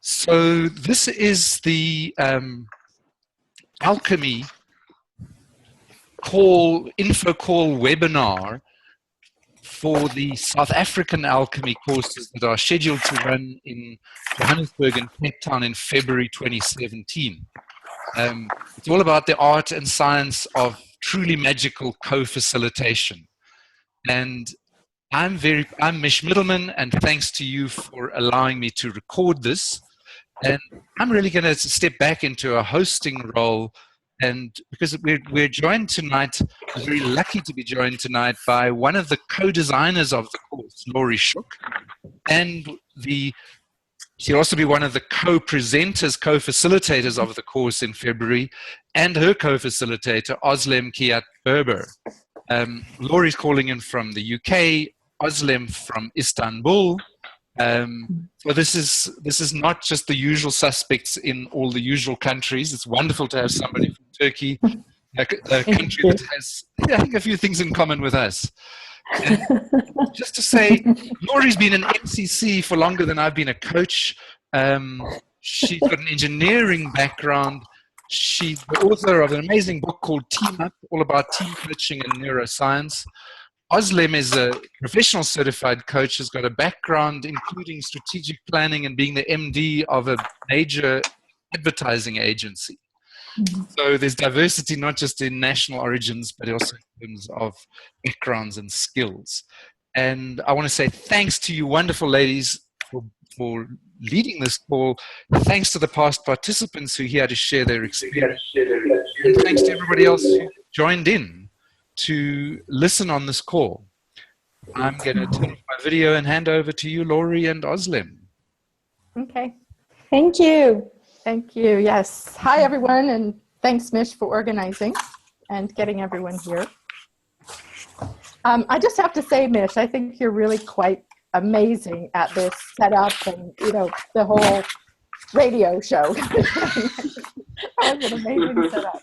So this is the Alchemy info call webinar for the South African Alchemy courses that are scheduled to run in Johannesburg and Cape Town in February 2017. It's all about the art and science of truly magical co-facilitation. And I'm Mish Middleman, and thanks to you for allowing me to record this. And I'm really going to step back into a hosting role, and because we're joined tonight, we're very lucky to be joined tonight by one of the co-designers of the course, Laurie Shook, and she'll also be one of the co-presenters, co-facilitators of the course in February, and her co-facilitator, Özlem Kiat Berber. Laurie's calling in from the UK, Özlem from Istanbul. So this is not just the usual suspects in all the usual countries. It's wonderful to have somebody from Turkey, a country that has, I think, a few things in common with us. And just to say, Laurie's been an MCC for longer than I've been a coach. She's got an engineering background. She's the author of an amazing book called Team Up, all about team coaching and neuroscience. Özlem is a professional certified coach, has got a background including strategic planning and being the MD of a major advertising agency. Mm-hmm. So there's diversity not just in national origins, but also in terms of backgrounds and skills. And I want to say thanks to you wonderful ladies for leading this call. Thanks to the past participants who are here to share their experience. And thanks to everybody else who joined in to listen on this call. I'm going to turn off my video and hand over to you, Laurie and Özlem. Okay. Thank you. Thank you. Yes. Hi, everyone, and thanks, Mish, for organizing and getting everyone here. I just have to say, Mish, I think you're really quite amazing at this setup and, the whole radio show. That was an amazing setup.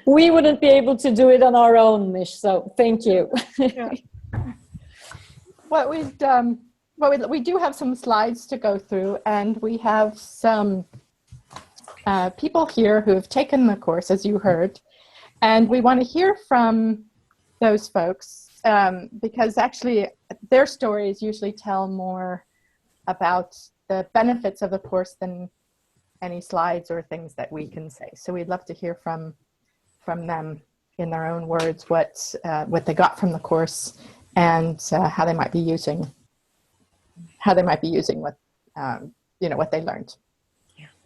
We wouldn't be able to do it on our own, Mish, so thank you. Yeah. We do have some slides to go through, and we have some people here who have taken the course, as you heard, and we want to hear from those folks because actually their stories usually tell more about the benefits of the course than any slides or things that we can say. So we'd love to hear from them in their own words what they got from the course and how they might be using what what they learned.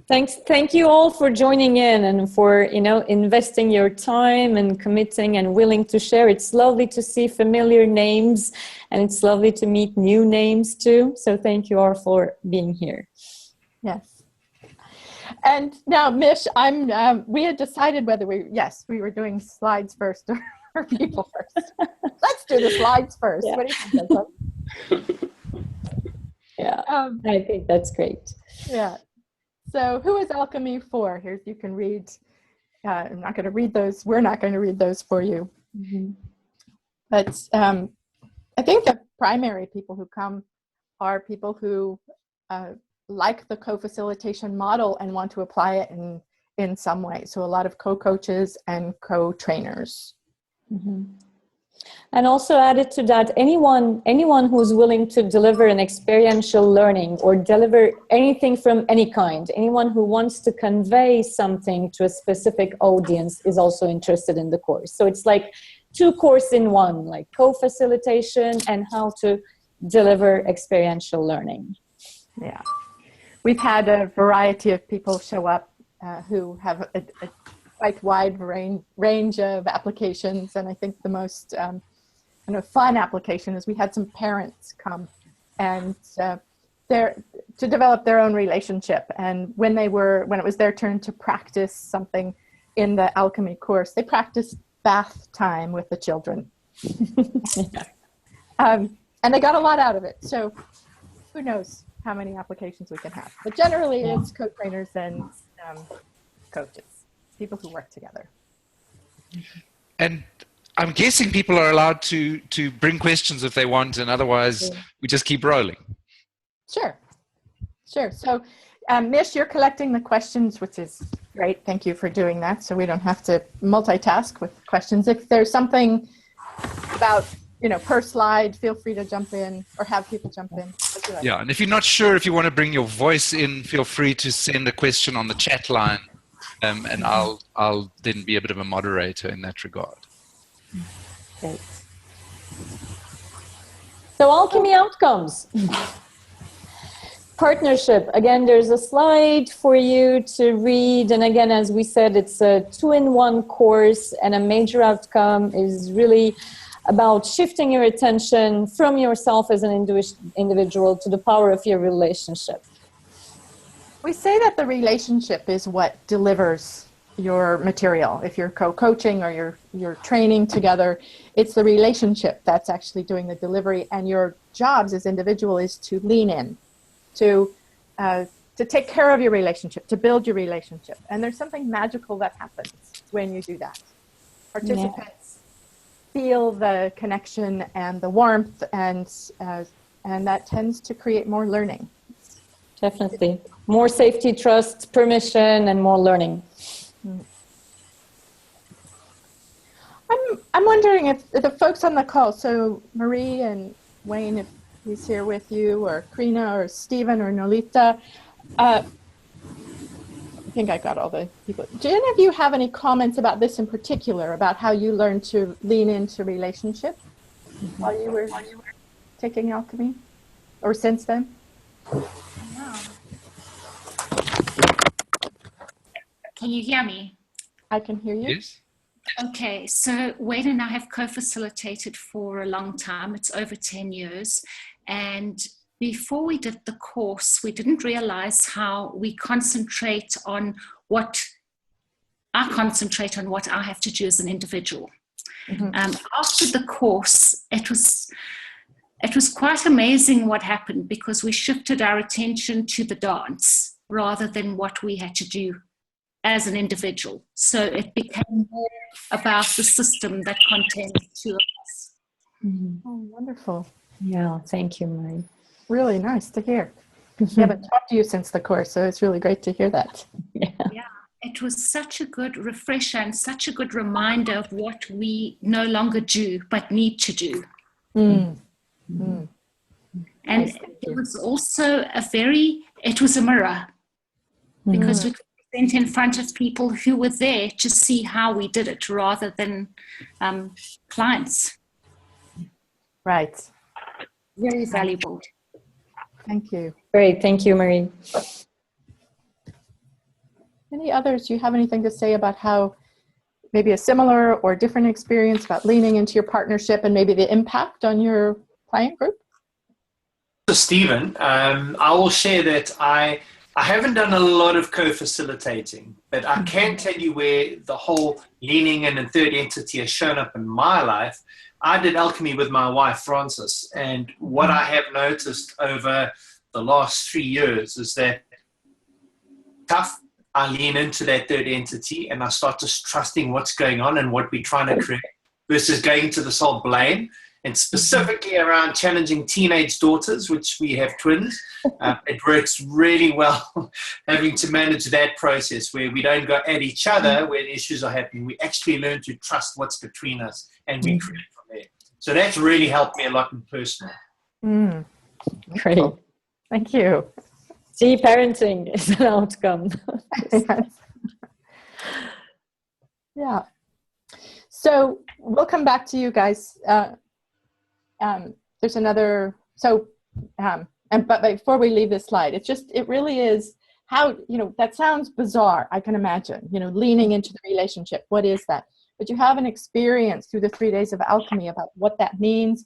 Thank you all for joining in and for investing your time and committing and willing to share. It's lovely to see familiar names, and it's lovely to meet new names too. So thank you all for being here. Yes. And now, Mish, we had decided whether we were doing slides first or people first. Let's do the slides first. Yeah. What do you think? Yeah, I think that's great. Yeah. So who is Alchemy for? Here you can read. I'm not going to read those. We're not going to read those for you. Mm-hmm. But I think the primary people who come are people who like the co-facilitation model and want to apply it in some way. So a lot of co-coaches and co-trainers. Mm-hmm. And also added to that, anyone who's willing to deliver an experiential learning or deliver anything from any kind, anyone who wants to convey something to a specific audience is also interested in the course. So it's like 2 courses in one, like co-facilitation and how to deliver experiential learning. Yeah. We've had a variety of people show up who have a quite wide range of applications, and I think the most fun application is we had some parents come and to develop their own relationship. And when it was their turn to practice something in the Alchemy course, they practiced bath time with the children, and they got a lot out of it. So who knows how many applications we can have, but generally it's co-trainers and coaches, people who work together. And I'm guessing people are allowed to bring questions if they want, and otherwise we just keep rolling. Sure. Sure. So, Mish, you're collecting the questions, which is great. Thank you for doing that. So we don't have to multitask with questions. If there's something about, per slide, feel free to jump in or have people jump in. Like. Yeah, and if you're not sure if you want to bring your voice in, feel free to send a question on the chat line, and I'll then be a bit of a moderator in that regard. Great. So alchemy outcomes. Partnership. Again, there's a slide for you to read. And again, as we said, it's a 2-in-1 course, and a major outcome is really about shifting your attention from yourself as an individual to the power of your relationship. We say that the relationship is what delivers your material. If you're co-coaching or you're training together, it's the relationship that's actually doing the delivery, and your jobs as individual is to lean in, to take care of your relationship, to build your relationship. And there's something magical that happens when you do that. Participants feel the connection and the warmth, and that tends to create more learning. Definitely. More safety, trust, permission, and more learning. I'm wondering if the folks on the call, so Marie and Wayne, if he's here with you, or Krina, or Stephen, or Nolita, I think I got all the people. Do any of you have any comments about this in particular, about how you learned to lean into relationship while you were taking alchemy, or since then? Can you hear me? I can hear you. Yes. Okay, so Wade and I have co-facilitated for a long time. It's over 10 years. And before we did the course, we didn't realize how we concentrate on what I have to do as an individual. Mm-hmm. After the course, it was quite amazing what happened, because we shifted our attention to the dance rather than what we had to do as an individual. So it became more about the system that contains two of us. Mm-hmm. Oh, wonderful. Yeah, thank you, Marie. Really nice to hear. We haven't talked to you since the course, so it's really great to hear that. Yeah, it was such a good refresher and such a good reminder of what we no longer do, but need to do. Mm. Mm. And nice, it was also it was a mirror, because we present in front of people who were there to see how we did it, rather than clients. Right. Very valuable. Thank you. Great. Thank you, Marie. Any others? Do you have anything to say about how maybe a similar or different experience about leaning into your partnership and maybe the impact on your client group? So Stephen, I will share that I haven't done a lot of co-facilitating, but I can tell you where the whole leaning in and third entity has shown up in my life. I did alchemy with my wife, Frances, and what I have noticed over the last 3 years is that I lean into that third entity and I start just trusting what's going on and what we're trying to create, versus going to this whole blame. And specifically around challenging teenage daughters, which we have twins, it works really well having to manage that process where we don't go at each other when issues are happening. We actually learn to trust what's between us, and we create from there. So that's really helped me a lot in personal. Great. Thank you. See, parenting is an outcome. Yeah. So we'll come back to you guys. There's another, but before we leave this slide, it really is how, that sounds bizarre, I can imagine, leaning into the relationship. What is that? But you have an experience through the 3 days of alchemy about what that means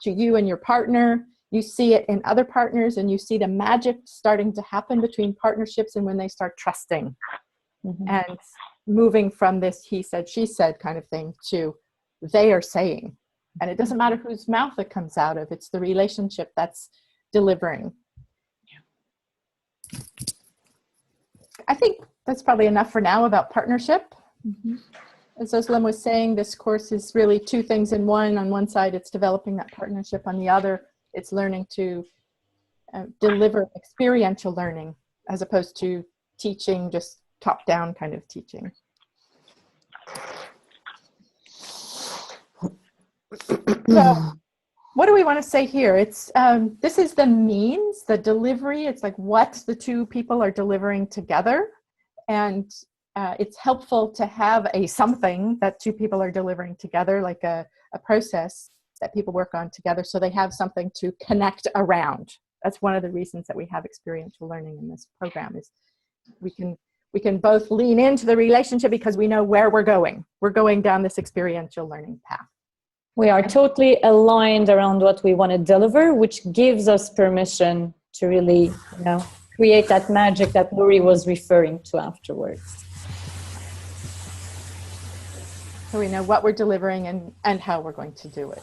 to you and your partner. You see it in other partners, and you see the magic starting to happen between partnerships, and when they start trusting and moving from this he said, she said kind of thing to they are saying. And it doesn't matter whose mouth it comes out of. It's the relationship that's delivering. Yeah. I think that's probably enough for now about partnership. As Özlem was saying, this course is really two things in one. On one side, it's developing that partnership. On the other, it's learning to deliver experiential learning as opposed to teaching, just top-down kind of teaching. So what do we want to say here? It's this is the means, the delivery. It's like what the two people are delivering together. And it's helpful to have a something that two people are delivering together, like a process that people work on together, so they have something to connect around. That's one of the reasons that we have experiential learning in this program, is we can both lean into the relationship because we know where we're going. We're going down this experiential learning path. We are totally aligned around what we want to deliver, which gives us permission to really, create that magic that Lori was referring to afterwards. So we know what we're delivering and how we're going to do it.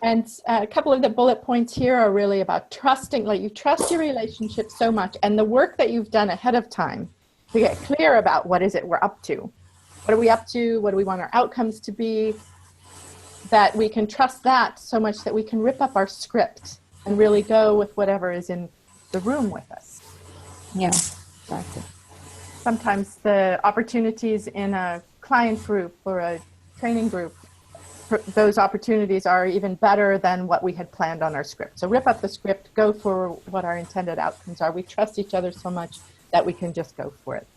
And a couple of the bullet points here are really about trusting, like you trust your relationship so much, and the work that you've done ahead of time to get clear about what is it we're up to. What are we up to? What do we want our outcomes to be? That we can trust that so much that we can rip up our script and really go with whatever is in the room with us. Yeah, exactly. Sometimes the opportunities in a client group or a training group, those opportunities are even better than what we had planned on our script. So rip up the script, go for what our intended outcomes are. We trust each other so much that we can just go for it.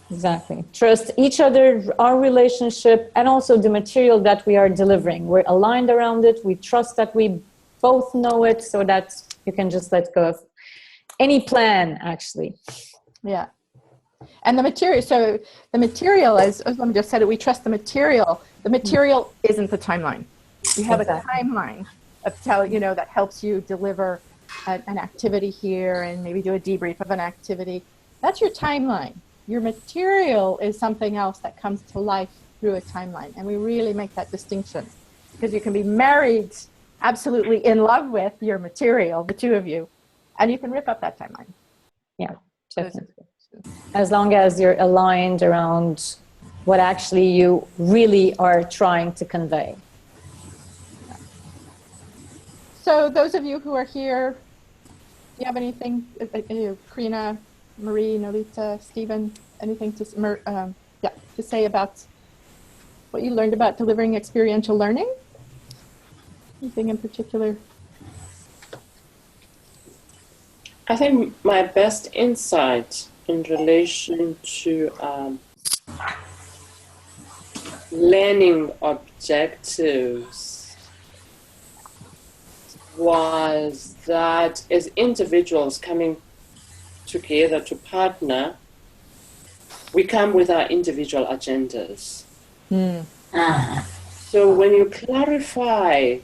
Exactly. Trust each other, our relationship, and also the material that we are delivering. We're aligned around it. We trust that we both know it, so that you can just let go of any plan, actually. Yeah. And the material, so the material, as Özlem just said, we trust the material. The material isn't the timeline. You have a timeline of that helps you deliver an activity here and maybe do a debrief of an activity. That's your timeline. Your material is something else that comes to life through a timeline. And we really make that distinction, because you can be married, absolutely in love with your material, the two of you, and you can rip up that timeline. Yeah, definitely. As long as you're aligned around what actually you really are trying to convey. So those of you who are here, do you have anything, Karina, Marie, Nolita, Stephen, anything to say about what you learned about delivering experiential learning? Anything in particular? I think my best insight in relation to learning objectives was that as individuals coming together to partner, we come with our individual agendas. So when you clarify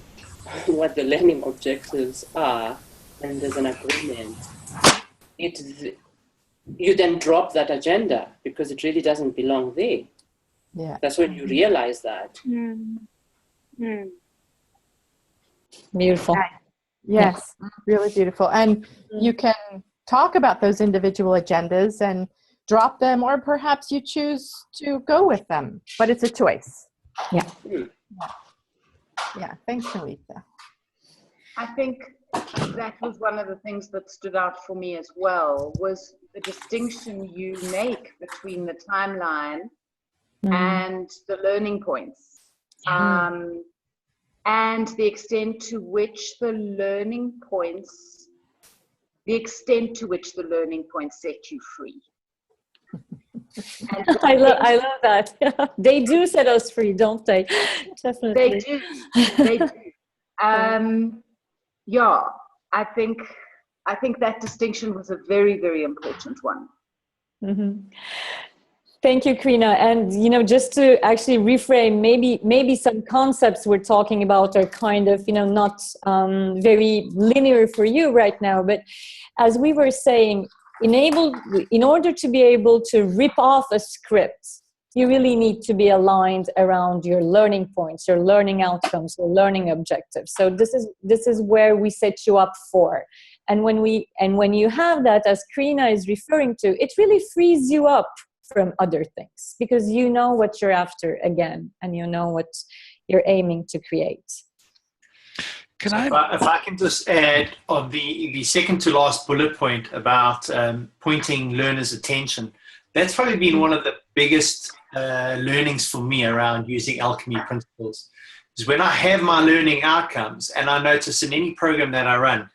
what the learning objectives are, and there's an agreement, you then drop that agenda because it really doesn't belong there. Yeah. That's when you realize that. Beautiful. Yes, really beautiful. And you can talk about those individual agendas and drop them, or perhaps you choose to go with them, but it's a choice. Yeah. Yeah, thanks, Nolita. I think that was one of the things that stood out for me as well, was the distinction you make between the timeline and the learning points, and the extent to which the learning points set you free. I love that. They do set us free, don't they? Definitely. They do. Yeah, I think that distinction was a very, very important one. Thank you, Karina. And just to actually reframe, maybe some concepts we're talking about are kind of not very linear for you right now. But as we were saying, in order to be able to rip off a script, you really need to be aligned around your learning points, your learning outcomes, your learning objectives. So this is where we set you up for. And when you have that, as Karina is referring to, it really frees you up from other things, because you know what you're after again, and you know what you're aiming to create. Can If I can just add on the second to last bullet point about pointing learners' attention, that's probably been one of the biggest learnings for me around using Alchemy principles. Is when I have my learning outcomes, and I notice in any program that I run,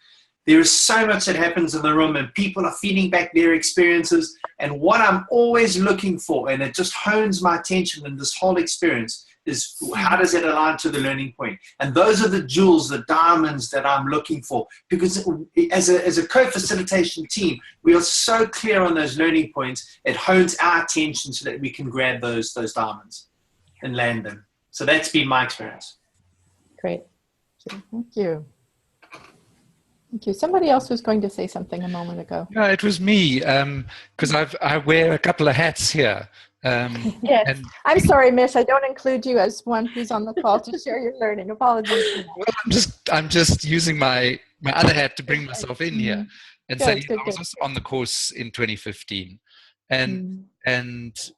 there is so much that happens in the room and people are feeding back their experiences. And what I'm always looking for, and it just hones my attention in this whole experience, is how does it align to the learning point? And those are the jewels, the diamonds that I'm looking for. Because as a co-facilitation team, we are so clear on those learning points, it hones our attention so that we can grab those diamonds and land them. So that's been my experience. Great. Thank you. Thank you. Somebody else was going to say something a moment ago. No, it was me, because I wear a couple of hats here. Yes. And, I'm sorry, Mish. I don't include you as one who's on the call to share your learning. Apologies. well, I'm just using my other hat to bring myself in here and say I was also on the course in 2015, and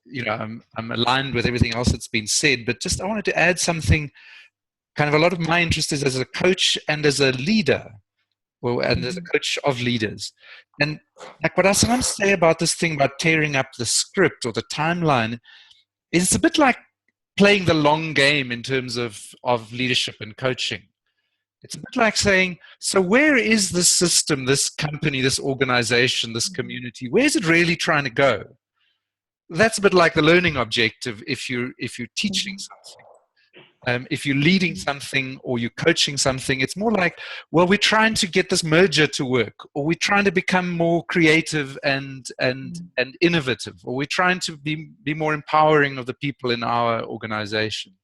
you know I'm aligned with everything else that's been said. But just I wanted to add something. Kind of a lot of my interest is as a coach and as a leader. Well, and as a coach of leaders. And like what I sometimes say about this thing about tearing up the script or the timeline is it's a bit like playing the long game in terms of leadership and coaching. It's a bit like saying, so where is this system, this company, this organization, this community, where's it really trying to go? That's a bit like the learning objective if you're teaching something. If you're leading something or you're coaching something, it's more like, well, we're trying to get this merger to work, or we're trying to become more creative and innovative, or we're trying to be more empowering of the people in our organization.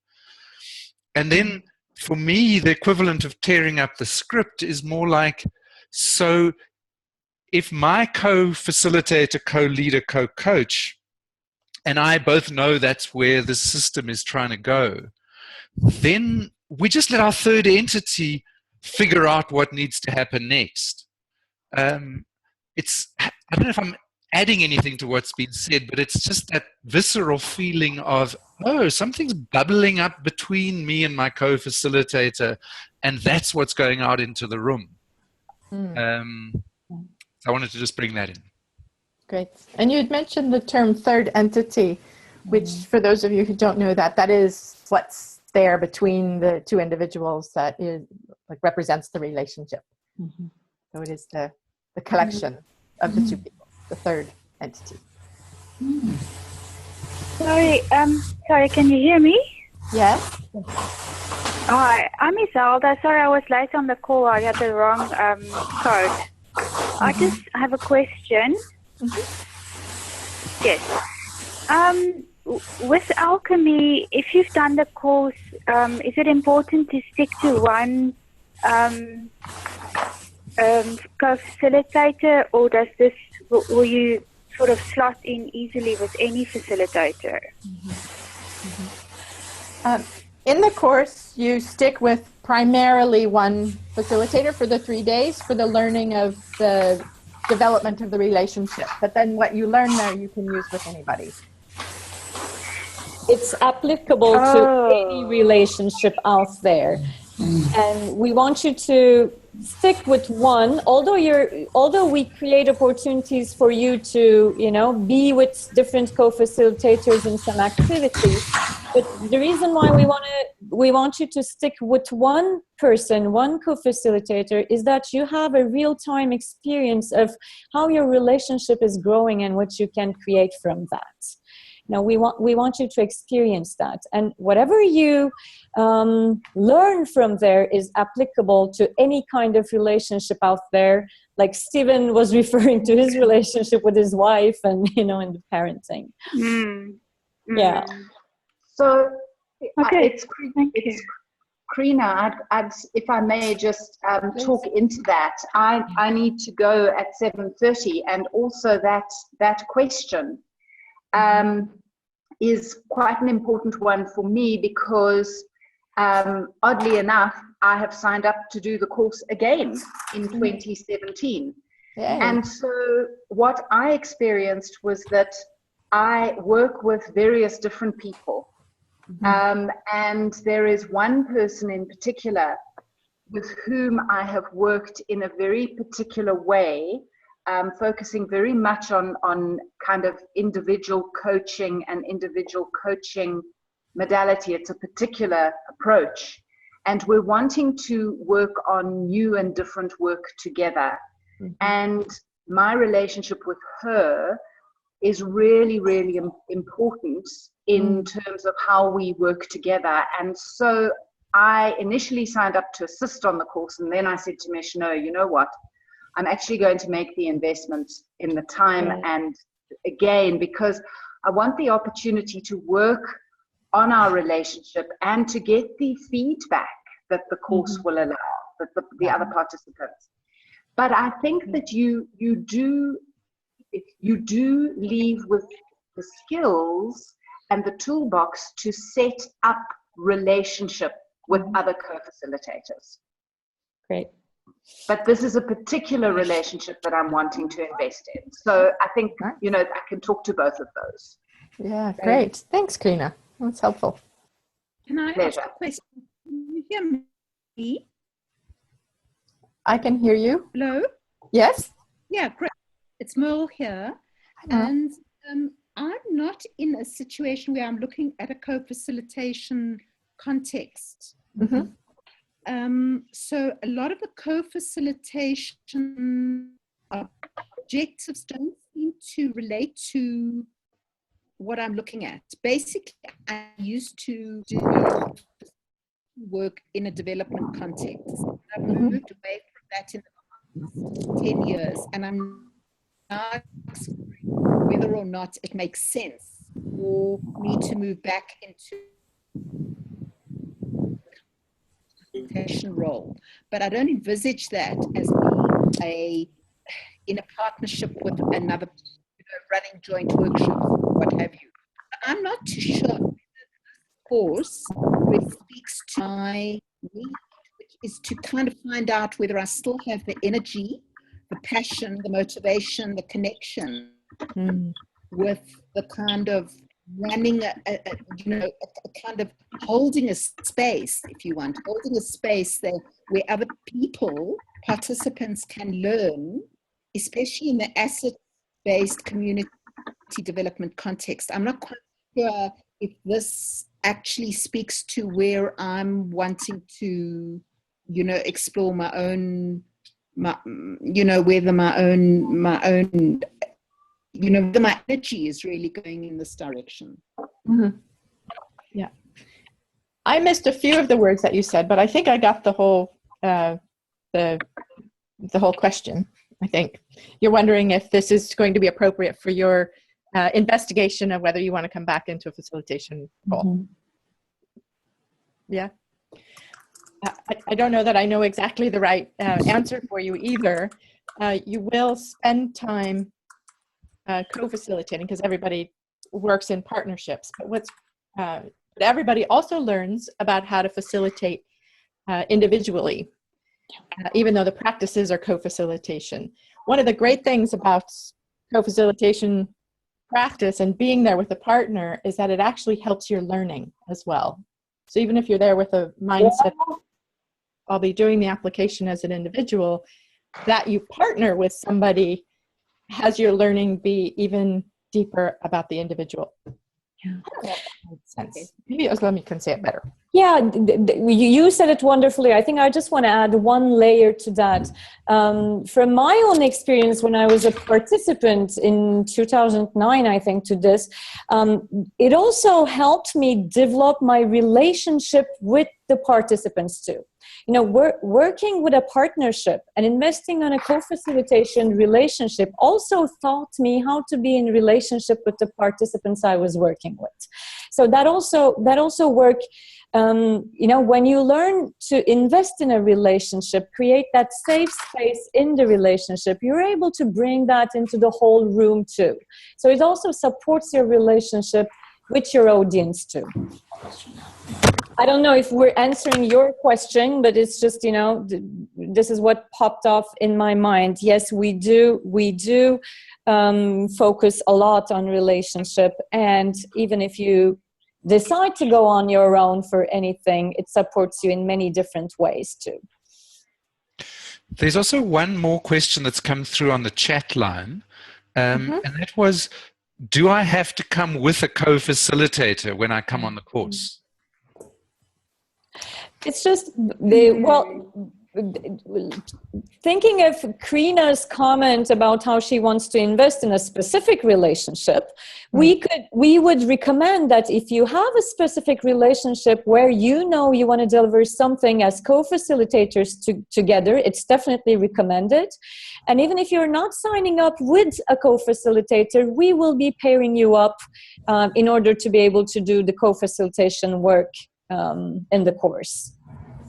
And then for me, the equivalent of tearing up the script is more like, so if my co-facilitator, co-leader, co-coach, and I both know that's where the system is trying to go, then we just let our third entity figure out what needs to happen next. I don't know if I'm adding anything to what's been said, but it's just that visceral feeling of, oh, something's bubbling up between me and my co-facilitator, and that's what's going out into the room. So I wanted to just bring that in. Great. And you had mentioned the term third entity, which for those of you who don't know that is what's there between the two individuals that is like represents the relationship. So it is the collection of the two people, the third entity. Sorry, can you hear me? Yes. Hi, I'm Iselda. Sorry, I was late on the call. I had the wrong code. I just have a question. Yes. With Alchemy, if you've done the course, is it important to stick to one co-facilitator, or will you sort of slot in easily with any facilitator? In the course, you stick with primarily one facilitator for the 3 days for the learning of the development of the relationship. But then what you learn there, you can use with anybody. It's applicable to any relationship out there. And we want you to stick with one, although we create opportunities for you to, be with different co-facilitators in some activities. But the reason why we want you to stick with one person, one co-facilitator, is that you have a real-time experience of how your relationship is growing and what you can create from that. Now, we want you to experience that. And whatever you learn from there is applicable to any kind of relationship out there. Like Stephen was referring to his relationship with his wife and, in the parenting. Yeah. So Okay. it's Karina, if I may just talk into that. I need to go at 7:30, and also that question is quite an important one for me, because oddly enough, I have signed up to do the course again in 2017. And so what I experienced was that I work with various different people. And there is one person in particular with whom I have worked in a very particular way, focusing very much on kind of individual coaching and individual coaching modality. It's a particular approach. And we're wanting to work on new and different work together. Mm-hmm. And my relationship with her is really, really important in terms of how we work together. And so I initially signed up to assist on the course, and then I said to Mesh, no, you know what? I'm actually going to make the investment in the time and again, because I want the opportunity to work on our relationship and to get the feedback that the course will allow, that the other participants. But I think that you do leave with the skills and the toolbox to set up relationship with other co-facilitators. Great. But this is a particular relationship that I'm wanting to invest in. So I think, you know, I can talk to both of those. Yeah, great. Thanks, Karina. That's helpful. Can I ask a question? Can you hear me? I can hear you. Hello? Yes? Yeah, great. It's Merle here. And I'm not in a situation where I'm looking at a co-facilitation context. Mm-hmm. So a lot of the co-facilitation objectives don't seem to relate to what I'm looking at. Basically, I used to do work in a development context. I've moved away from that in the last 10 years, and I'm not exploring whether or not it makes sense for me to move back into role, but I don't envisage that as being in a partnership with another, running joint workshops, what have you. I'm not too sure whether this course really speaks to my need, which is to kind of find out whether I still have the energy, the passion, the motivation, the connection with the kind of running a kind of holding a space, if you want, holding a space there where other people, participants can learn, especially in the asset-based community development context. I'm not quite sure if this actually speaks to where I'm wanting to, explore my own, whether my own my energy is really going in this direction. Mm-hmm. Yeah. I missed a few of the words that you said, but I think I got the whole the whole question. I think you're wondering if this is going to be appropriate for your investigation of whether you want to come back into a facilitation role. Mm-hmm. Yeah. I don't know that I know exactly the right answer for you either. You will spend time co-facilitating because everybody works in partnerships. But everybody also learns about how to facilitate individually, even though the practices are co-facilitation. One of the great things about co-facilitation practice and being there with a partner is that it actually helps your learning as well. So even if you're there with a mindset, I'll be doing the application as an individual, that you partner with somebody has your learning be even deeper about the individual. Yeah. That makes sense. Maybe Özlem can say it better. Yeah, you said it wonderfully. I think I just want to add one layer to that. From my own experience when I was a participant in 2009, I think, to this, it also helped me develop my relationship with the participants too. Working with a partnership and investing on a co-facilitation relationship also taught me how to be in relationship with the participants I was working with. So that also worked. When you learn to invest in a relationship, create that safe space in the relationship, you're able to bring that into the whole room too. So it also supports your relationship with your audience too. I don't know if we're answering your question, but it's just, this is what popped off in my mind. Yes, we do focus a lot on relationship. And even if you decide to go on your own for anything, it supports you in many different ways too. There's also one more question that's come through on the chat line, and that was, do I have to come with a co-facilitator when I come on the course? It's just, thinking of Krina's comment about how she wants to invest in a specific relationship, we would recommend that if you have a specific relationship where you know you want to deliver something as co-facilitators together, it's definitely recommended. And even if you're not signing up with a co-facilitator, we will be pairing you up in order to be able to do the co-facilitation work in the course.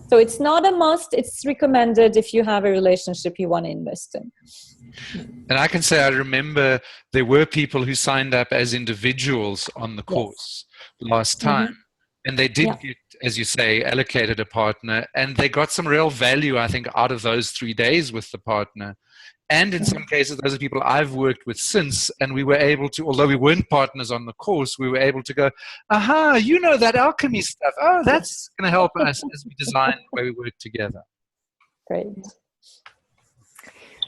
So it's not a must, it's recommended if you have a relationship you want to invest in. And I can say I remember there were people who signed up as individuals on the course last time. And they did get, as you say, allocated a partner, and they got some real value, I think, out of those 3 days with the partner. And in some cases, those are people I've worked with since, and we were able to, although we weren't partners on the course, we were able to go, aha, you know that alchemy stuff. Oh, that's going to help us as we design the way we work together. Great.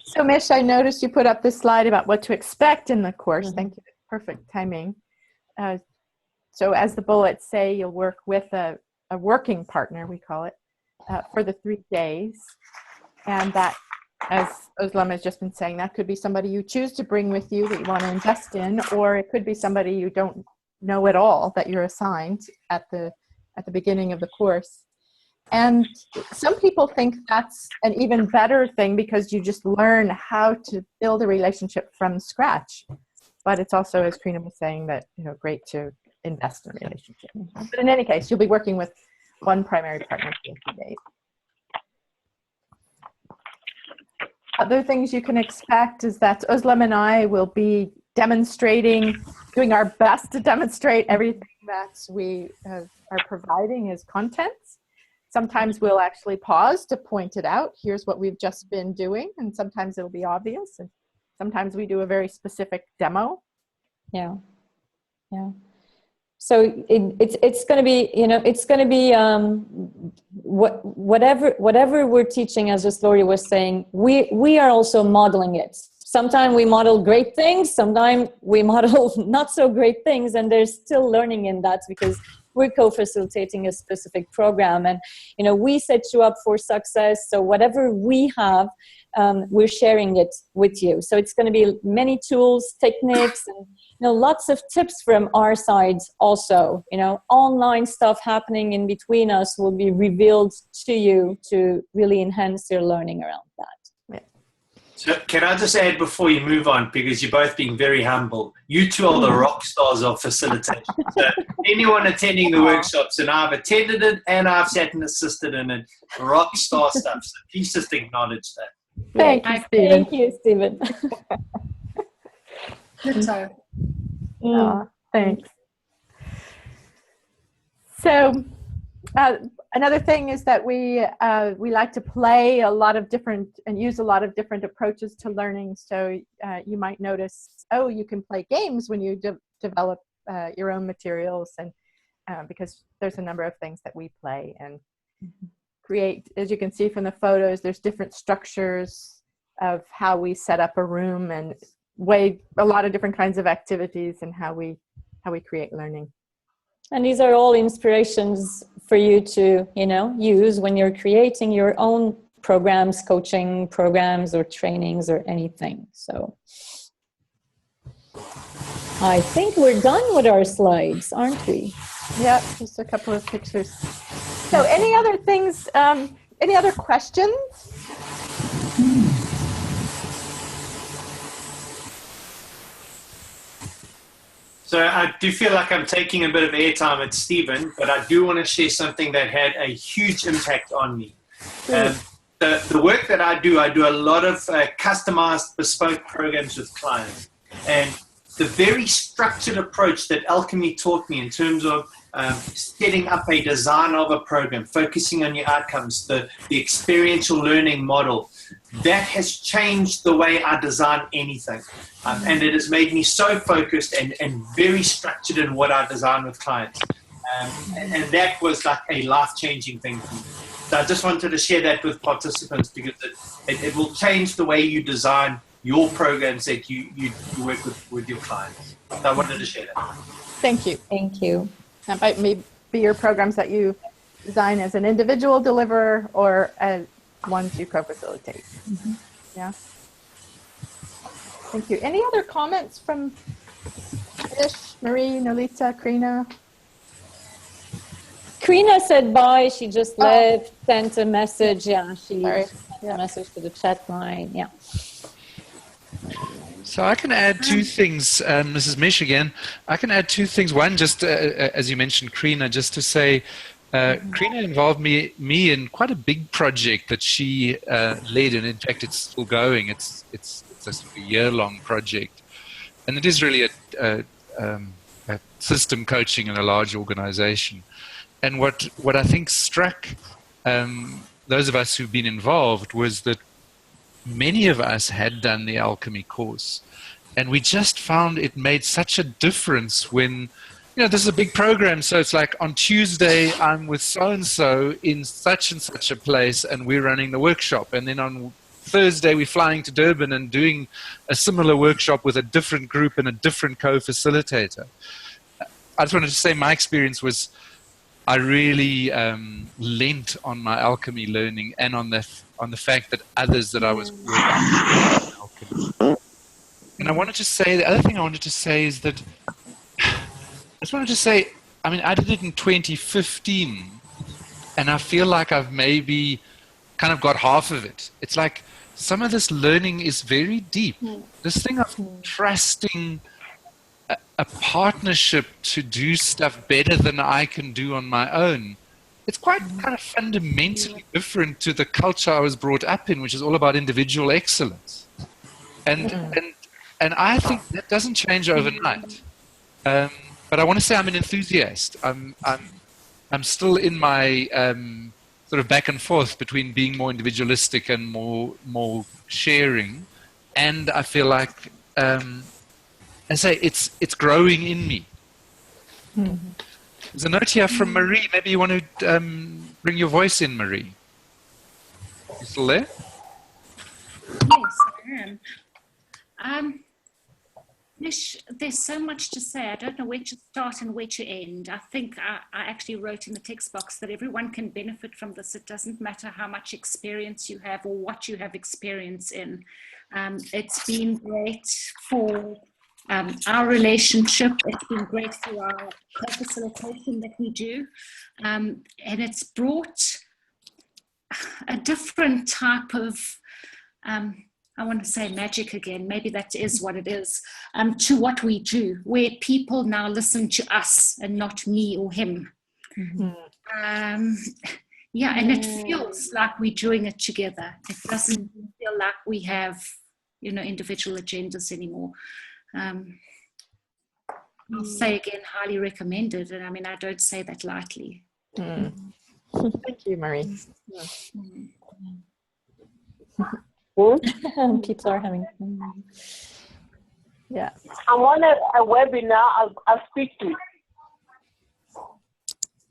So, Mish, I noticed you put up this slide about what to expect in the course. Thank you. Perfect timing. So as the bullets say, you'll work with a working partner, we call it, for the 3 days. And that, as Özlem has just been saying, that could be somebody you choose to bring with you that you want to invest in, or it could be somebody you don't know at all that you're assigned at the beginning of the course. And some people think that's an even better thing because you just learn how to build a relationship from scratch. But it's also, as Krina was saying, that, you know, great to invest in a relationship. But in any case, you'll be working with one primary partner for 2 days. Other things you can expect is that Özlem and I will be demonstrating, doing our best to demonstrate everything that we are providing as content. Sometimes we'll actually pause to point it out. Here's what we've just been doing. And sometimes it'll be obvious. And sometimes we do a very specific demo. Yeah. Yeah. So it's going to be, you know, it's going to be whatever we're teaching, as Lori was saying, we are also modeling it. Sometimes we model great things, sometimes we model not so great things, and there's still learning in that because we're co-facilitating a specific program, and you know, we set you up for success. So whatever we have, we're sharing it with you. So it's going to be many tools, techniques, and you know, lots of tips from our side also. You know, online stuff happening in between us will be revealed to you to really enhance your learning around that. So can I just add before you move on, because you're both being very humble, you two are the rock stars of facilitation. So anyone attending the workshops, and I've attended it and I've sat and assisted in it, rock star stuff. So please just acknowledge that. Thank you, Stephen. Thank you, Stephen. Good time. Thanks. So another thing is that we like to play a lot of different and use a lot of different approaches to learning. So you might notice, oh, you can play games when you develop your own materials, and because there's a number of things that we play and create. As you can see from the photos, there's different structures of how we set up a room and a lot of different kinds of activities and how we create learning. And these are all inspirations for you to, you know, use when you're creating your own programs, coaching programs or trainings or anything. So I think we're done with our slides, aren't we? Yeah, just a couple of pictures. So any other things, any other questions? So I do feel like I'm taking a bit of airtime at Stephen, but I do want to share something that had a huge impact on me. The work that I do a lot of customized, bespoke programs with clients. And the very structured approach that Alchemy taught me in terms of setting up a design of a program, focusing on your outcomes, the experiential learning model, that has changed the way I design anything. And it has made me so focused and very structured in what I design with clients. And that was like a life-changing thing for me. So I just wanted to share that with participants because it will change the way you design your programs that you work with your clients. So I wanted to share that. Thank you. Thank you. That might be your programs that you design as an individual deliverer or as ones you co-facilitate. Yeah. Thank you. Any other comments from Ish, Marie, Nolita, Karina? Karina said bye. She just left, sent a message. Yeah, she sent a message to the chat line. Yeah. So I can add two things, Mrs. Mish again. I can add two things. One, just as you mentioned, Karina, just to say, Karina involved me in quite a big project that she led, and in fact, it's still going. It's a sort of year-long project, and it is really a system coaching in a large organization. And what I think struck those of us who've been involved was that many of us had done the Alchemy course, and we just found it made such a difference when, you know, this is a big program, so it's like on Tuesday I'm with so-and-so in such and such a place and we're running the workshop, and then on Thursday we're flying to Durban and doing a similar workshop with a different group and a different co-facilitator. I just wanted to say my experience was I really lent on my Alchemy learning and on the fact that others that I was with Alchemy. And I wanted to say, the other thing I wanted to say is that I just wanted to say, I mean, I did it in 2015, and I feel like I've maybe kind of got half of it. It's like some of this learning is very deep. This thing of trusting a partnership to do stuff better than I can do on my own. It's quite kind of fundamentally different to the culture I was brought up in, which is all about individual excellence. And I think that doesn't change overnight. But I want to say I'm an enthusiast. I'm still in my sort of back and forth between being more individualistic and more sharing. And I feel like I say it's growing in me. There's a note here from Marie. Maybe you want to bring your voice in, Marie. You still there? Yes, I am. Nish, there's so much to say. I don't know where to start and where to end. I think I actually wrote in the text box that everyone can benefit from this. It doesn't matter how much experience you have or what you have experience in. It's been great for our relationship. It's been great for our co-facilitation that we do. And it's brought a different type of I want to say magic again, maybe that is what it is, to what we do, where people now listen to us and not me or him. Yeah, and it feels like we're doing it together. It doesn't feel like we have, you know, individual agendas anymore. I'll say again, highly recommended. And I mean, I don't say that lightly. Thank you, Marie. People are having. Yeah. I'm on a webinar. I'll speak to.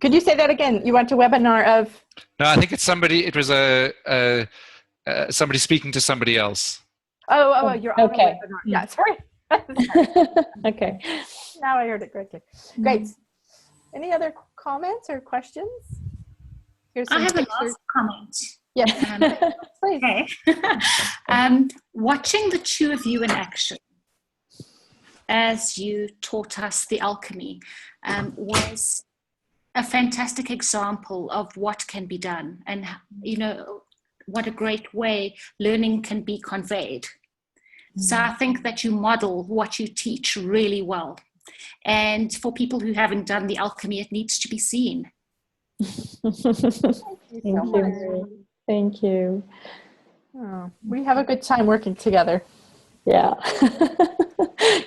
Could you say that again? You went to webinar of? No, I think it's somebody. It was somebody speaking to somebody else. Oh, you're on okay. a webinar. Yeah, sorry. Okay. Now I heard it correctly. Great. Any other comments or questions? Here's I have pictures. a last comment. Yes. Please. Okay. Watching the two of you in action as you taught us the alchemy was a fantastic example of what can be done, and you know what a great way learning can be conveyed. So I think that you model what you teach really well, and for people who haven't done the alchemy, it needs to be seen. Thank you. Thank you. Oh, we have a good time working together. Yeah.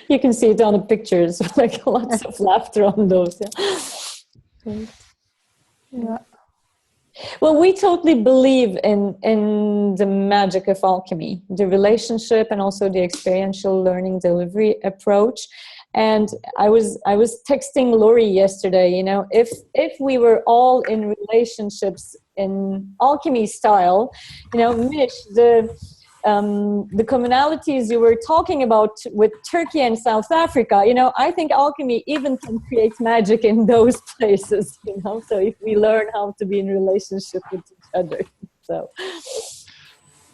You can see it on the pictures, like lots of laughter on those. Yeah. Yeah. Well, we totally believe in the magic of alchemy, the relationship and also the experiential learning delivery approach. And I was texting Lori yesterday, you know, if we were all in relationships in alchemy style, you know, Mish, the commonalities you were talking about with Turkey and South Africa, you know, I think alchemy even can create magic in those places, you know, so if we learn how to be in relationship with each other. So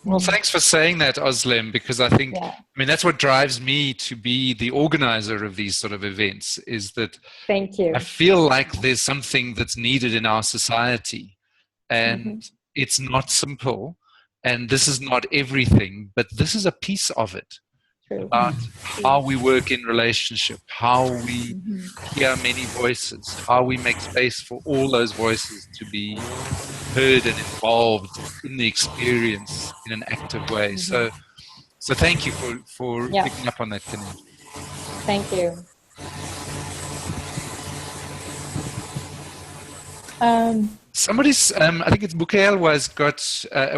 well, thanks for saying that, Oslem, because I think, yeah. I mean, that's what drives me to be the organizer of these sort of events, is that Thank you. I feel like there's something that's needed in our society, and it's not simple, and this is not everything, but this is a piece of it. True. About how we work in relationship, how we hear many voices, how we make space for all those voices to be heard and involved in the experience in an active way. So thank you for picking up on that, Kenny. Thank you. Somebody's, I think it's Bukelwa's got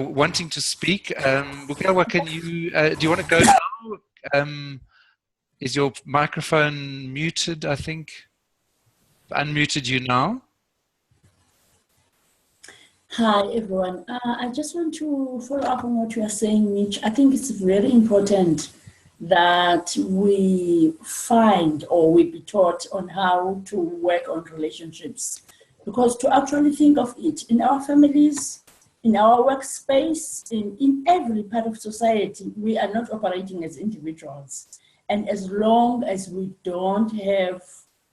wanting to speak. Bukelwa, can you, do you want to go now? Is your microphone muted, I think? Unmuted you now. Hi, everyone. I just want to follow up on what you are saying, Mitch. I think it's very important that we find or we be taught on how to work on relationships. Because to actually think of it, in our families, in our workspace, in every part of society, we are not operating as individuals. And as long as we don't have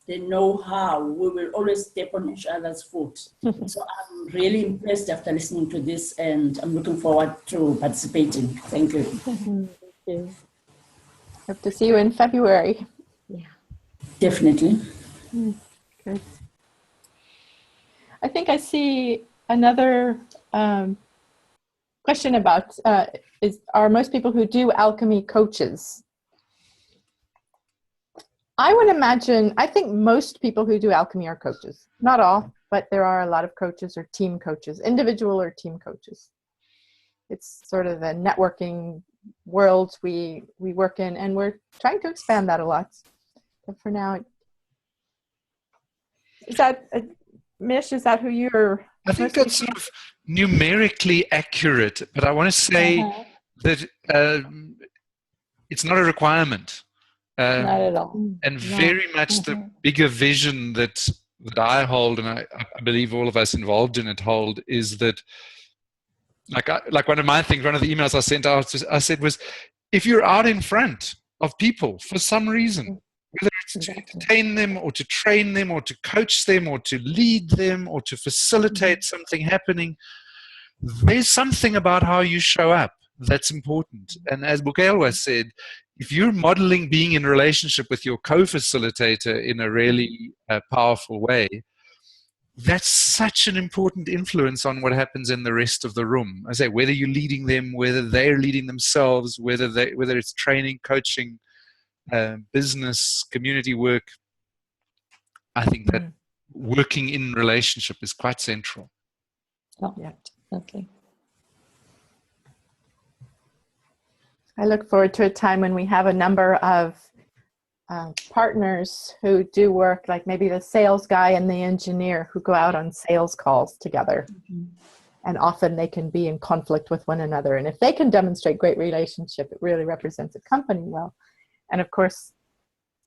the know-how, we will always step on each other's foot. So I'm really impressed after listening to this, and I'm looking forward to participating. Thank you. Thank you. Hope to see you in February. Yeah, definitely. Good. I think I see another question about, are most people who do alchemy coaches? I would imagine, I think most people who do alchemy are coaches. Not all, but there are a lot of coaches or team coaches, individual or team coaches. It's sort of the networking world we work in, and we're trying to expand that a lot. But for now, is that, Mish, is that who you're? I think that's sort of numerically accurate, but I want to say that it's not a requirement. Not at all. And very much the bigger vision that I hold, and I believe all of us involved in it hold, is that, like one of my things, one of the emails I sent out, I said was, if you're out in front of people for some reason, whether it's to entertain them or to train them or to coach them or to lead them or to facilitate something happening, there's something about how you show up that's important. And as Bukelwa said, if you're modeling being in relationship with your co-facilitator in a really powerful way, that's such an important influence on what happens in the rest of the room. I say, whether you're leading them, whether they're leading themselves, whether it's training, coaching, business, community work, I think that working in relationship is quite central. Oh, yeah, okay. I look forward to a time when we have a number of partners who do work, like maybe the sales guy and the engineer who go out on sales calls together. And often they can be in conflict with one another. And if they can demonstrate great relationship, it really represents a company well. And of course,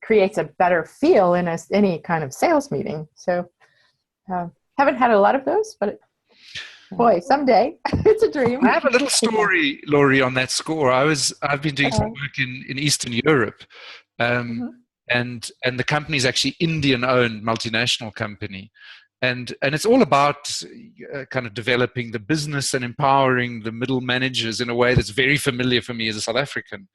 creates a better feel in any kind of sales meeting. So haven't had a lot of those, but boy, someday. It's a dream. I have a little story, Laurie, on that score. I've been doing some work in Eastern Europe, and the company is actually Indian-owned multinational company, and it's all about kind of developing the business and empowering the middle managers in a way that's very familiar for me as a South African.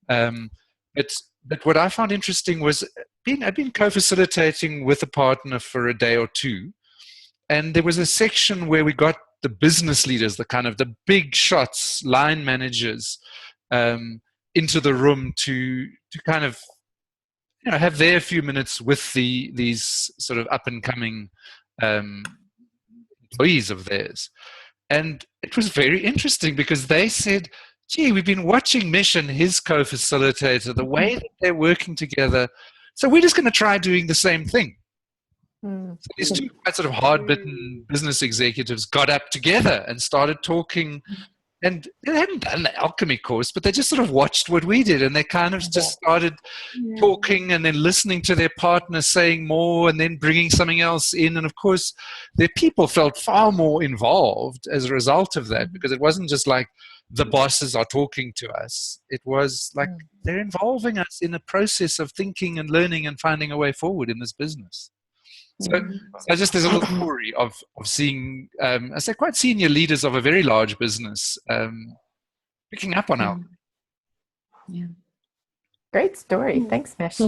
But what I found interesting was I've been co-facilitating with a partner for a day or two, and there was a section where we got the business leaders, the kind of the big shots, line managers, into the room to kind of, have their few minutes with these sort of up and coming employees of theirs. And it was very interesting because they said, gee, we've been watching Mish and his co-facilitator, the way that they're working together So we're just going to try doing the same thing. Mm. So these two quite sort of hard-bitten business executives got up together and started talking. And they hadn't done the alchemy course, but they just sort of watched what we did, and they kind of just started talking and then listening to their partner saying more and then bringing something else in. And of course, their people felt far more involved as a result of that, because it wasn't just like the bosses are talking to us. It was like they're involving us in a process of thinking and learning and finding a way forward in this business. So just there's a little story of seeing, I say, quite senior leaders of a very large business picking up on alchemy. Yeah. Great story. Thanks, Mish.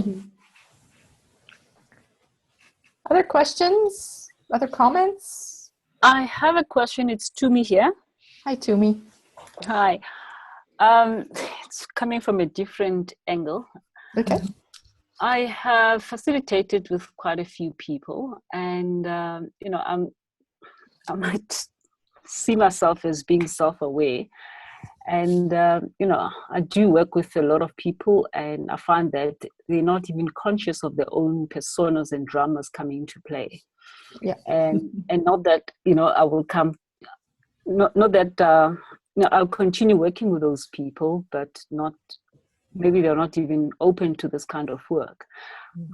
Other questions? Other comments? I have a question. It's Tumi here. Hi, Tumi. Hi. It's coming from a different angle. Okay. I have facilitated with quite a few people, and you know, I might see myself as being self-aware, and you know, I do work with a lot of people, and I find that they're not even conscious of their own personas and dramas coming into play. Yeah. And not that, you know, I will come, not that you know, I'll continue working with those people, but not. Maybe they're not even open to this kind of work.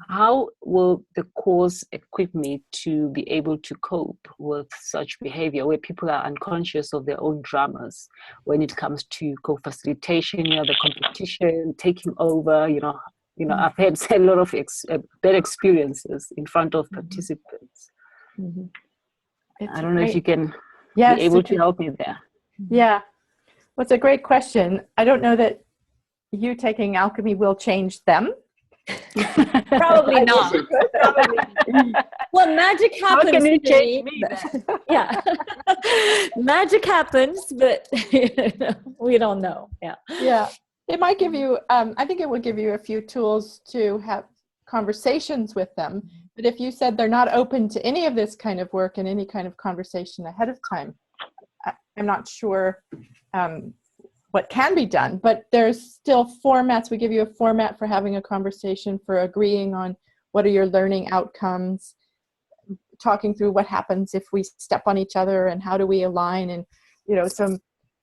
How will the course equip me to be able to cope with such behavior where people are unconscious of their own dramas when it comes to co-facilitation, you know, the competition, taking over, you know, I've had a lot of bad experiences in front of participants. I don't know if you can be able to help me there. Yeah. Well, it's a great question. I don't know that you taking alchemy will change them. Probably not. Well, magic happens. How can you change me then? Yeah. Magic happens, but we don't know. Yeah. Yeah. It might give you, I think it will give you a few tools to have conversations with them. But if you said they're not open to any of this kind of work and any kind of conversation ahead of time, I'm not sure what can be done, but there's still formats. We give you a format for having a conversation, for agreeing on what are your learning outcomes, talking through what happens if we step on each other and how do we align, and, you know, some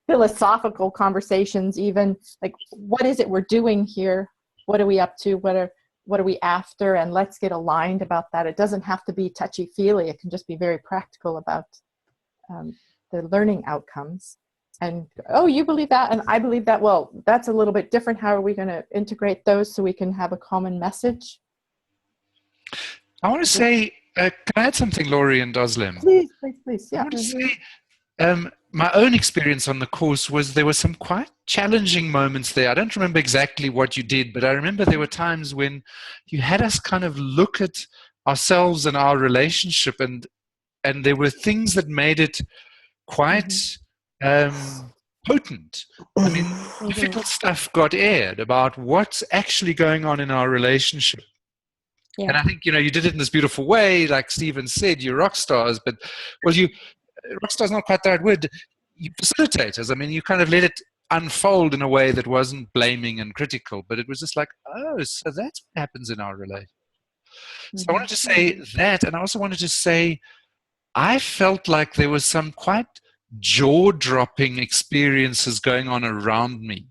philosophical conversations, even like, what is it we're doing here? What are we up to? What are we after? And let's get aligned about that. It doesn't have to be touchy-feely. It can just be very practical about the learning outcomes. And, oh, you believe that, and I believe that. Well, that's a little bit different. How are we going to integrate those so we can have a common message? I want to say, can I add something, Laurie and Dozlem? Please. Yeah. I want to say, my own experience on the course was there were some quite challenging moments there. I don't remember exactly what you did, but I remember there were times when you had us kind of look at ourselves and our relationship, and there were things that made it quite potent. I mean, difficult stuff got aired about what's actually going on in our relationship. Yeah. And I think, you know, you did it in this beautiful way, like Stephen said, you're rock stars, but, well, rock stars not quite the right word, you facilitators. I mean, you kind of let it unfold in a way that wasn't blaming and critical, but it was just like, oh, so that's what happens in our relationship. So I wanted to say that, and I also wanted to say, I felt like there was some quite jaw-dropping experiences going on around me,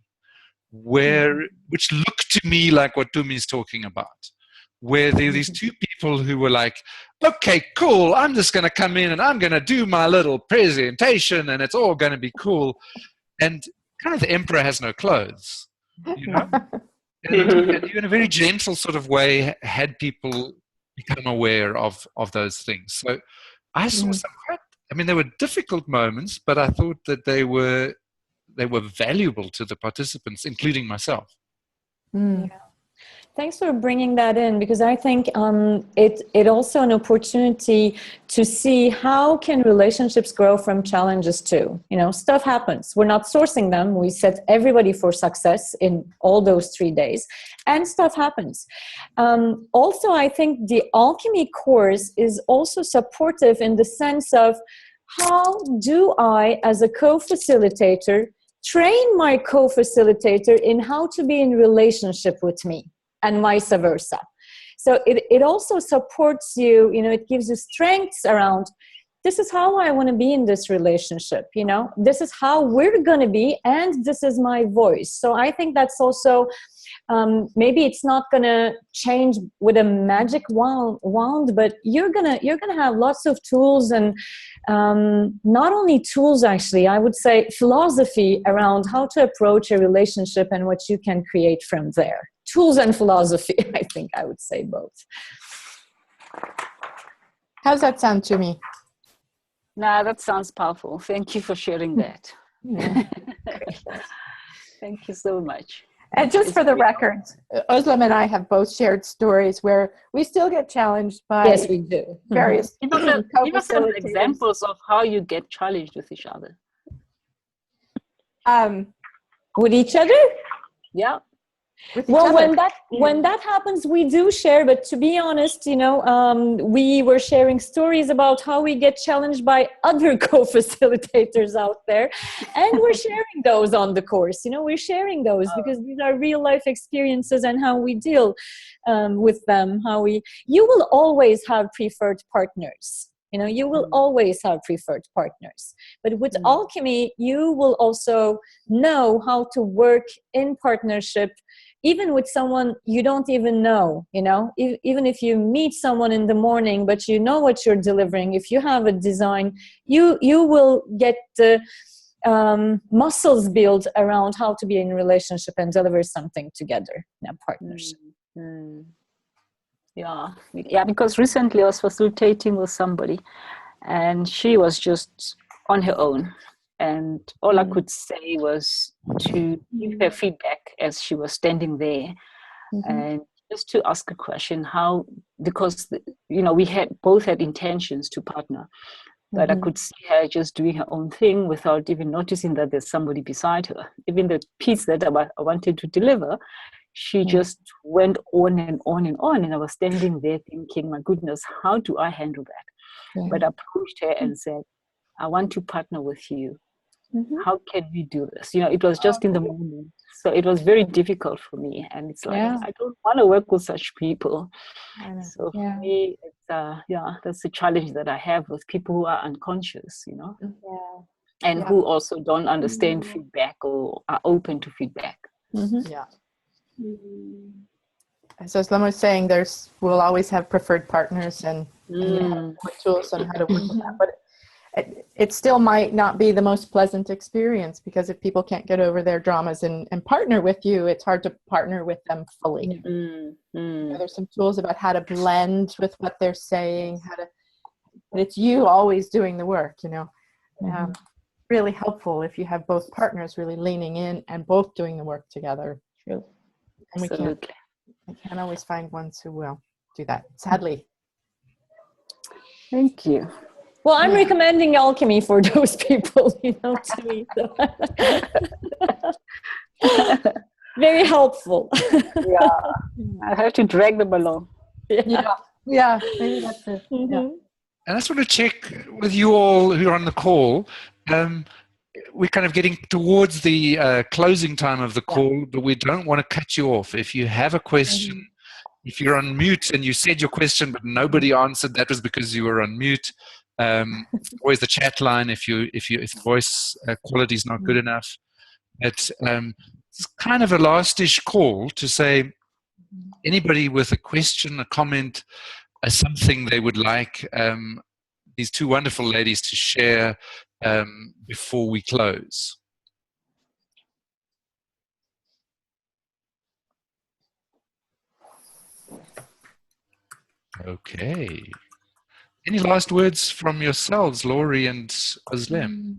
which looked to me like what Tumi's talking about, where there were these two people who were like, okay, cool, I'm just going to come in and I'm going to do my little presentation and it's all going to be cool. And kind of the emperor has no clothes, you know? And you, in a very gentle sort of way, had people become aware of those things. So I saw some quite, I mean, there were difficult moments, but I thought that they were valuable to the participants, including myself. Yeah. Thanks for bringing that in, because I think it also an opportunity to see how can relationships grow from challenges too. You know, stuff happens. We're not sourcing them. We set everybody for success in all those 3 days, and stuff happens. Also, I think the Alchemy course is also supportive in the sense of how do I, as a co-facilitator, train my co-facilitator in how to be in relationship with me, and vice versa. So it also supports you, it gives you strengths around, this is how I want to be in this relationship, this is how we're going to be, and this is my voice. So I think that's also, maybe it's not going to change with a magic wand, but you're gonna have lots of tools, and not only tools, actually, I would say philosophy around how to approach a relationship and what you can create from there. Tools and philosophy, I think I would say both. How's that sound to me? Nah, that sounds powerful. Thank you for sharing that. Yeah. Thank you so much. And just for the record, Özlem and I have both shared stories where we still get challenged by yes, we do. various Give us some examples of how you get challenged with each other. With each other? Yeah. Well, when that happens, we do share. But to be honest, we were sharing stories about how we get challenged by other co-facilitators out there, and we're sharing those on the course. We're sharing those because these are real life experiences and how we deal with them. You will always have preferred partners. You will always have preferred partners. But with Alchemy, you will also know how to work in partnership, even with someone you don't even know, even if you meet someone in the morning, but you know what you're delivering. If you have a design, you will get the muscles built around how to be in a relationship and deliver something together in a partnership. Yeah, because recently I was facilitating with somebody, and she was just on her own, and all I could say was to give her feedback as she was standing there, and just to ask a question, because we both had intentions to partner, but I could see her just doing her own thing without even noticing that there's somebody beside her. Even the piece that I wanted to deliver, she just went on and on and on, and I was standing there thinking, my goodness, how do I handle that? But I approached her and said, I want to partner with you. How can we do this? It was just in the moment, so it was very difficult for me, and it's like, I don't want to work with such people. So for me, it's that's the challenge that I have with people who are unconscious, and who also don't understand feedback or are open to feedback. As Özlem was saying, we'll always have preferred partners, and you have more tools on how to work with that. But it still might not be the most pleasant experience, because if people can't get over their dramas and partner with you, it's hard to partner with them fully. There's some tools about how to blend with what they're saying, but it's you always doing the work, really helpful if you have both partners really leaning in and both doing the work together. True. And we can't always find ones who will do that, sadly. Thank you. Well, I'm recommending Alchemy for those people, to me. So. Very helpful. I have to drag them along. Yeah, maybe that's it. And I just want to check with you all who are on the call. We're kind of getting towards the closing time of the call, but we don't want to cut you off. If you have a question, if you're on mute and you said your question but nobody answered, that was because you were on mute. Always the chat line if the voice quality is not good enough. It's kind of a last-ish call to say, anybody with a question, a comment, something they would like these two wonderful ladies to share before we close. Okay. Any last words from yourselves, Laurie and Özlem?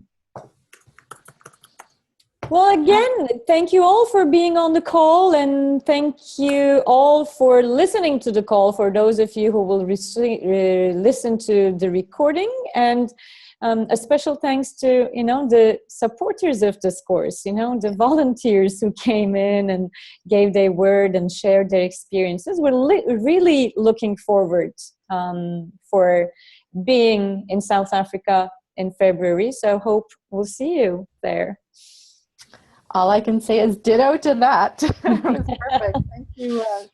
Well, again, thank you all for being on the call, and thank you all for listening to the call, for those of you who will listen to the recording. And a special thanks to, the supporters of this course, the volunteers who came in and gave their word and shared their experiences. We're really looking forward for being in South Africa in February. So hope we'll see you there. All I can say is ditto to that. It was perfect. Thank you.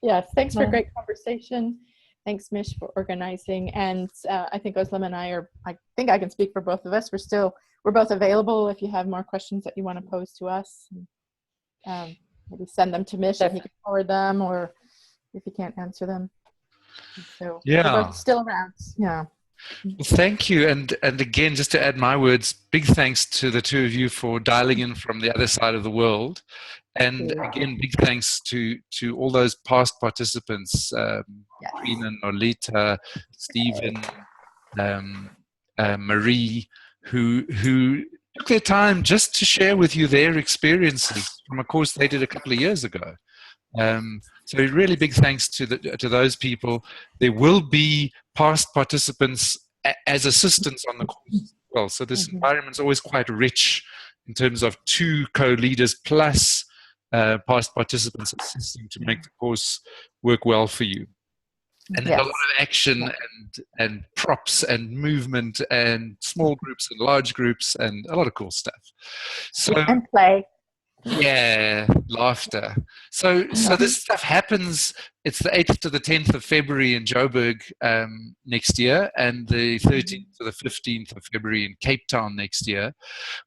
Yes, thanks for a great conversation. Thanks, Mish, for organizing. And I think Özlem and I think I can speak for both of us. We're both available if you have more questions that you want to pose to us. Maybe send them to Mish and he can forward them, or if he can't answer them. So we're both still around. Yeah. Well, thank you. And again, just to add my words, big thanks to the two of you for dialing in from the other side of the world. And again, big thanks to all those past participants, Rena, Nolita, Stephen, Marie, who took their time just to share with you their experiences from a course they did a couple of years ago. So really big thanks to those people. There will be past participants as assistants on the course as well. So this environment is always quite rich in terms of 2 co-leaders plus past participants assisting to make the course work well for you. And there's a lot of action and props and movement and small groups and large groups and a lot of cool stuff. So and play. Yeah, laughter. So this stuff happens. It's the 8th to the 10th of February in Joburg next year, and the 13th to the 15th of February in Cape Town next year.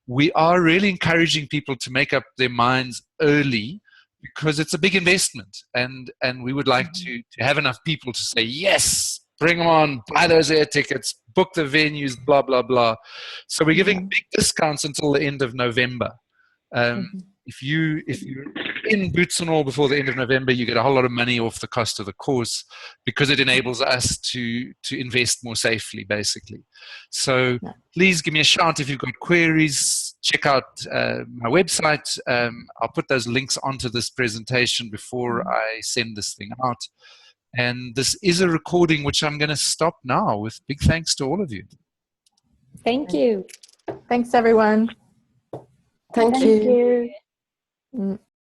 We are really encouraging people to make up their minds early, because it's a big investment, and we would like to have enough people to say, yes, bring them on, buy those air tickets, book the venues, blah, blah, blah. So we're giving big discounts until the end of November. If you're in Boots and All before the end of November, you get a whole lot of money off the cost of the course, because it enables us to invest more safely, basically. So please give me a shout if you've got queries. Check out my website. I'll put those links onto this presentation before I send this thing out. And this is a recording which I'm going to stop now, with big thanks to all of you. Thank you. Thanks, everyone. Thank you.